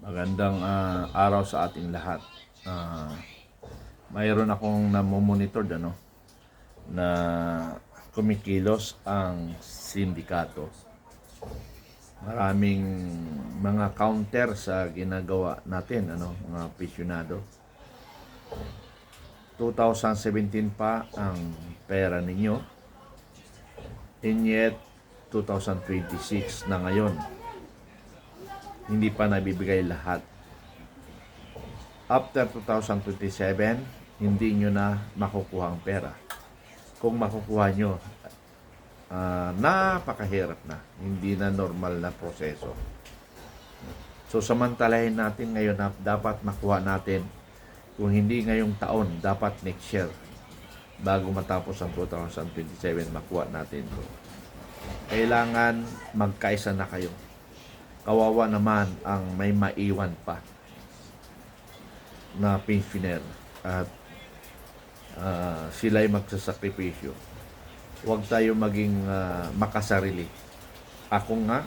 Magandang araw sa ating lahat. Mayroon akong namomonitor na kumikilos ang sindikato. Maraming mga counter sa ginagawa natin, mga afisyonado. 2017 pa ang pera ninyo, and yet 2026 na ngayon. Hindi pa nabibigay lahat. After 2027, hindi nyo na makukuha ang pera. Kung makukuha nyo, napakahirap na. Hindi na normal na proseso. So, samantalahin natin ngayon na dapat makuha natin. Kung hindi ngayong taon, dapat next year. Bago matapos ang 2027, makuha natin ito. Kailangan magkaisa na kayo. Kawawa naman ang may maiwan pa na pensioner at sila'y magsasakripisyo. Huwag tayo maging makasarili. Ako nga,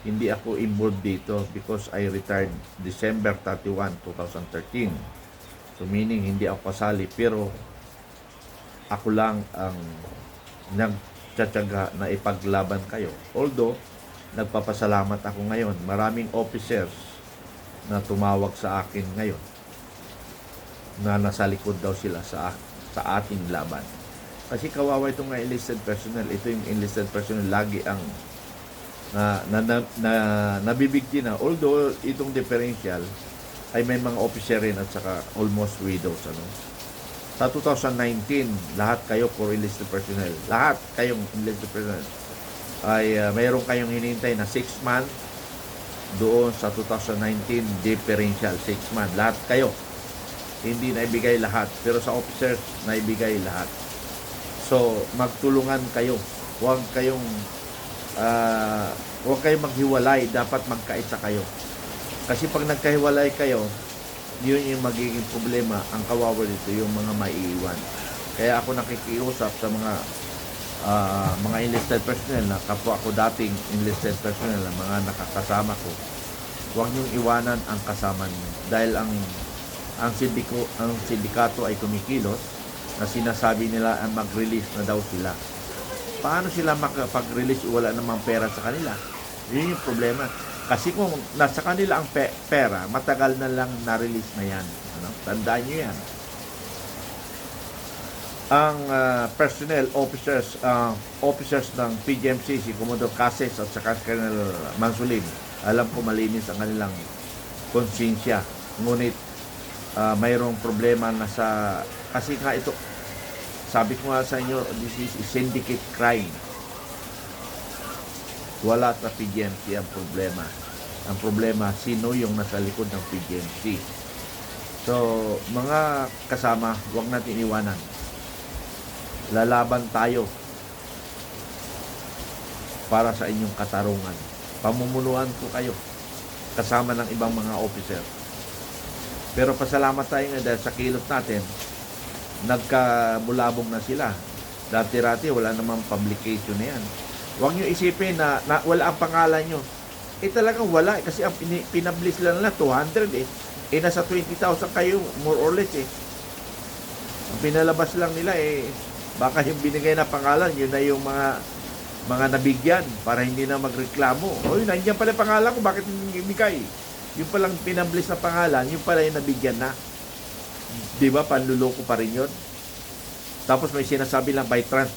hindi ako involved dito because I retired December 31, 2013. So meaning hindi ako kasali, pero ako lang ang nagtsatsaga na ipaglaban kayo. Although nagpapasalamat ako ngayon. Maraming officers na tumawag sa akin ngayon na nasa likod daw sila sa ating laban. Kasi kawawa itong mga enlisted personnel. Ito yung enlisted personnel lagi ang nabibigti na. Although itong differential ay may mga officer rin at saka almost widows. Sa 2019, lahat kayo for enlisted personnel. Lahat kayong enlisted personnel ay mayroon kayong hinihintay na 6 months doon sa 2019 differential 6 months. Lahat kayo. Hindi naibigay lahat. Pero sa officers, naibigay lahat. So, magtulungan kayo. Huwag kayong maghiwalay. Dapat magkaisa kayo. Kasi pag nagkahiwalay kayo, yun yung magiging problema. Ang kawawa dito, yung mga maiiwan. Kaya ako nakikiusap sa mga enlisted personnel na kapwa ko dating enlisted personnel na mga nakakasama ko, huwag niyong iwanan ang kasama niyo dahil ang sindikato ay kumikilos na sinasabi nila ang mag-release na daw sila. Paano sila makapag-release wala namang pera sa kanila? Yun yung problema. Kasi kung nasa kanila ang pera, matagal na lang na-release na yan. Tandaan niyo yan. Ang personnel officers ng PGMC, si Commodore Cases at saka Colonel Mansulim, alam ko malinis ang kanilang konsensya. Ngunit mayroong problema na kasi nga ito, sabi ko nga sa inyo, this is syndicate crime. Wala sa PGMC ang problema. Ang problema, sino yung nasa likod ng PGMC. So, mga kasama, huwag natin iwanan. Lalaban tayo para sa inyong katarungan. Pamumunuan ko kayo kasama ng ibang mga officer. Pero pasalamat tayo nga dahil sa kilos natin, nagkamulabog na sila. Dati-rati wala namang publication na yan. Huwag nyo isipin na wala ang pangalan nyo. Talagang wala. Kasi ang pinablish lang nila 200 nasa 20,000 kayo more or less Ang pinalabas lang nila baka yung binigay na pangalan, yun na yung mga nabigyan para hindi na magreklamo. Nandiyan pala pangalan ko, bakit hindi ibigay? Yung palang pinablis na pangalan, yung pala yung nabigyan na. Di ba? Panluloko pa rin yun. Tapos may sinasabi lang by trans.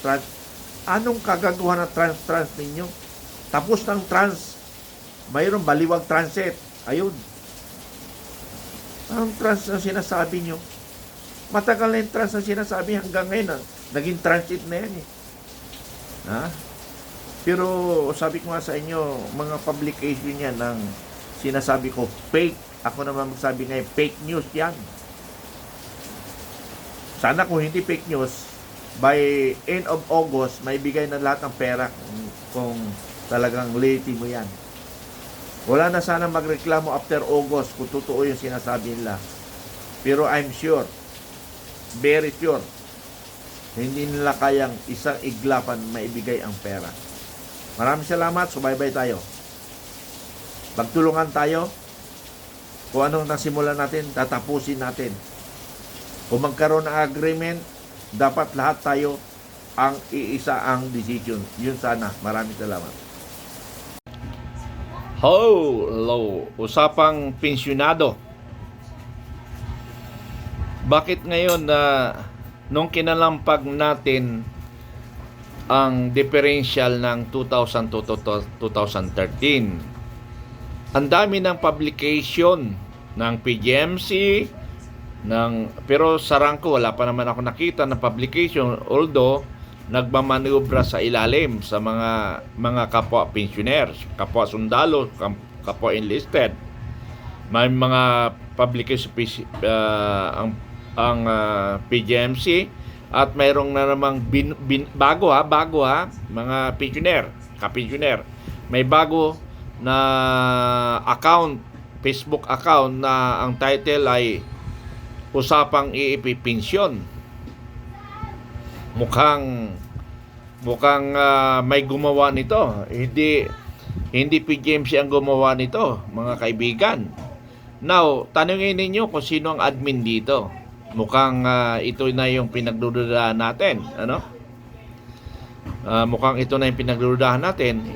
Anong kagagawa ng trans ninyo? Tapos ng trans, mayroong baliwag transit. Ayun. Anong trans ang sinasabi nyo? Matagal na yung trans ang sinasabi hanggang ngayon. Naging transit na yan Pero sabi ko nga sa inyo, mga publication yan ng sinasabi ko fake. Ako naman magsabi ngayon, fake news yan. Sana kung hindi fake news, by end of August, may bigay na lahat ng pera kung talagang late mo yan. Wala na sana magreklamo after August kung totoo yung sinasabi nila. Pero I'm sure, very sure, hindi nila kayang isang iglapan maibigay ang pera. Maraming salamat. Subaybay tayo. Magtulungan tayo. Kung anong nasimulan natin, tatapusin natin. Kung magkaroon ng agreement, dapat lahat tayo ang iisa ang decision. Yun sana. Maraming salamat. Hello, usapang pensyonado. Bakit ngayon nung kinalampag natin ang differential ng 2000 to 2013, ang dami ng publication ng PGMC, pero sa Rangco wala pa naman ako nakita na publication, although nagmamanubra sa ilalim sa mga kapwa pensioners, kapwa sundalo, kapwa enlisted. May mga publication ang PGMC at mayroong na namang bago mga kapensioner. May bago na account, Facebook account na ang title ay Usapang iipipensyon. Mukhang may gumawa nito. Hindi PGMC ang gumawa nito, mga kaibigan. Now, tanungin ninyo kung sino ang admin dito. Mukhang ito na yung pinagdududahan natin, ano? Mukhang ito na yung pinagdududahan natin.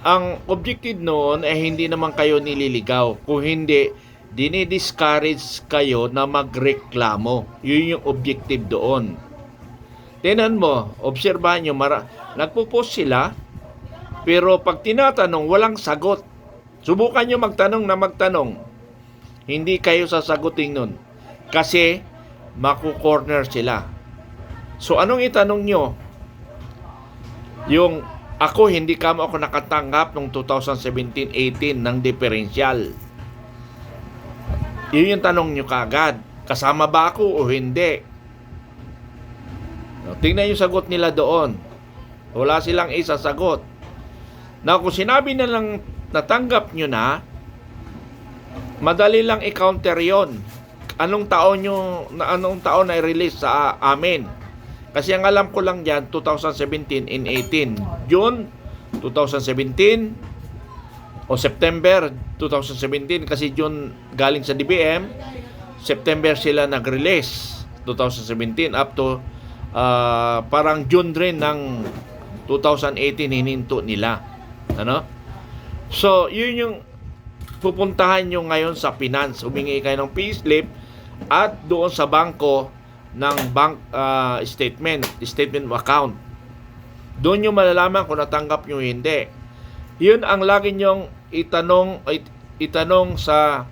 Ang objective noon ay hindi naman kayo nililigaw. Kung hindi, dinidiscourage kayo na magreklamo. Yun yung objective doon. Tingnan mo, obserbahan nyo, nagpo-post sila, pero pag tinatanong, walang sagot. Subukan nyo magtanong. Hindi kayo sasagutin nun. Kasi, maku-corner sila. So, anong itanong nyo? Yung, hindi ako nakatanggap noong 2017-18 ng differential. Yun yung tanong nyo kagad. Kasama ba ako o hindi? Tingnan yung sagot nila doon. Wala silang isasagot. Na kung sinabi na lang natanggap nyo na, madali lang i-counter yon. Anong taon na i-release sa amin? Kasi ang alam ko lang dyan, 2017 and 18. June 2017 o September 2017, kasi June galing sa DBM, September sila nag-release 2017 up to parang June rin ng 2018 hininto nila. Ano? So, yun yung pupuntahan nyo ngayon sa finance. Humingi kayo ng payslip at doon sa bangko ng bank statement account. Doon nyo malalaman kung natanggap nyo hindi. Yun ang lagi nyong itanong sa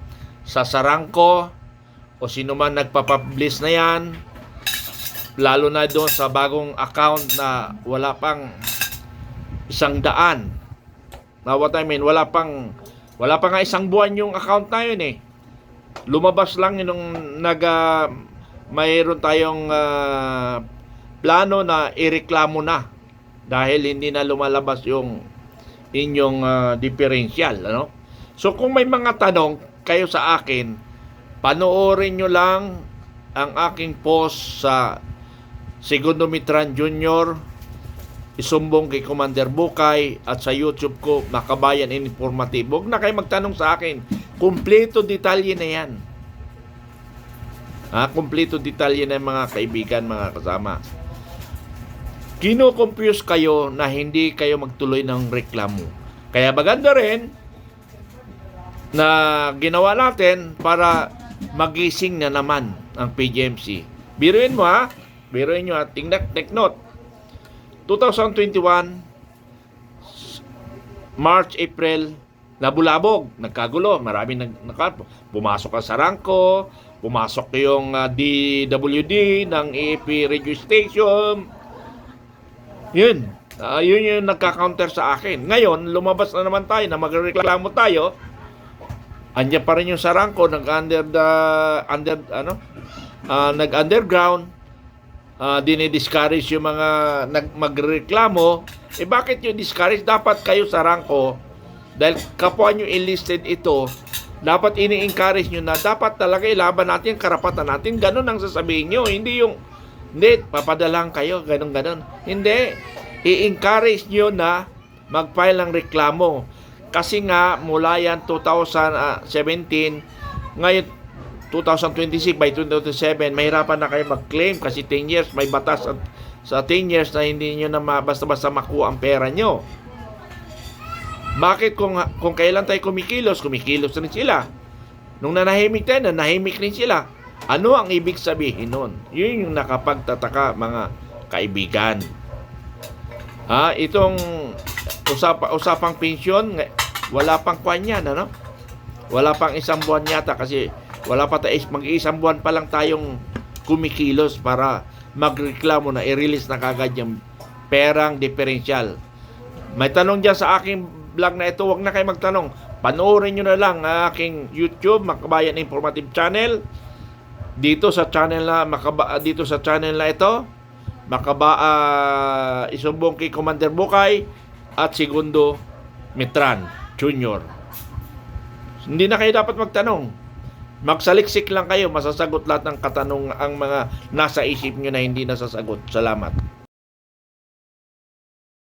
Sarangco o sino man nagpapublish na yan, lalo na doon sa bagong account na wala pang 100. Now what I mean, wala pa nga 1 buwan yung account na yun eh. Lumabas lang yun nung mayroon tayong plano na ireklamo na dahil hindi na lumalabas yung inyong differential, ano? So kung may mga tanong kayo sa akin, panoorin nyo lang ang aking post sa Segundo Mitran Jr., isumbong kay Commander Bukay, at sa YouTube ko, Makabayan Informative. Huwag na kayo magtanong sa akin. Kumpleto detalye na yan. Kumpleto detalye na mga kaibigan, mga kasama. Kino-confuse kayo na hindi kayo magtuloy ng reklamo. Kaya maganda rin na ginawa natin para magising na naman ang PGMC. Biruin mo Biruin nyo take note. 2021, March, April, labulabog, nagkagulo, maraming pumasok ang Sarangco, pumasok yung DWD ng AFP radio station. Yun yung nagka-counter sa akin. Ngayon, lumabas na naman tayo na magreklamo tayo. Andiyan pa rin yung Sarangco, nag-underground. Dinidiscourage yung mga magreklamo. Bakit yung discourage? Dapat kayo Sarangco, dahil kapwa nyo enlisted ito, dapat ini-encourage nyo na dapat talaga ilaban natin karapatan natin. Ganun ang sasabihin nyo. Hindi, papadalang kayo, ganun. Hindi. I-encourage nyo na mag-file ng reklamo. Kasi nga, mula yan 2017, ngayon 2026, by 2027, mahirapan na kayo mag-claim kasi 10 years, may batas at sa 10 years na hindi nyo na basta-basta makuha ang pera nyo. Bakit kung kailan tayo kumikilos rin sila. Nung nanahimik tayo, nanahimik rin sila. Ano ang ibig sabihin nun? Yun yung nakapagtataka, mga kaibigan. Itong usapang pensyon, wala pang kwan yan, ano? Wala pang isang buwan yata kasi wala pa tayo, mag-iisang buwan pa lang tayong kumikilos para magreklamo na i-release na kagad yung perang diferensyal. May tanong dyan sa aking vlog na ito, wag na kayo magtanong. Panoorin nyo na lang ang aking YouTube, Makabayan Informative Channel. Dito sa channel na ito, isumbong kay Commander Bukay at Segundo Mitran Jr. Hindi na kayo dapat magtanong. Magsaliksik lang kayo, masasagot lahat ng katanong ang mga nasa isip nyo na hindi nasasagot. Salamat.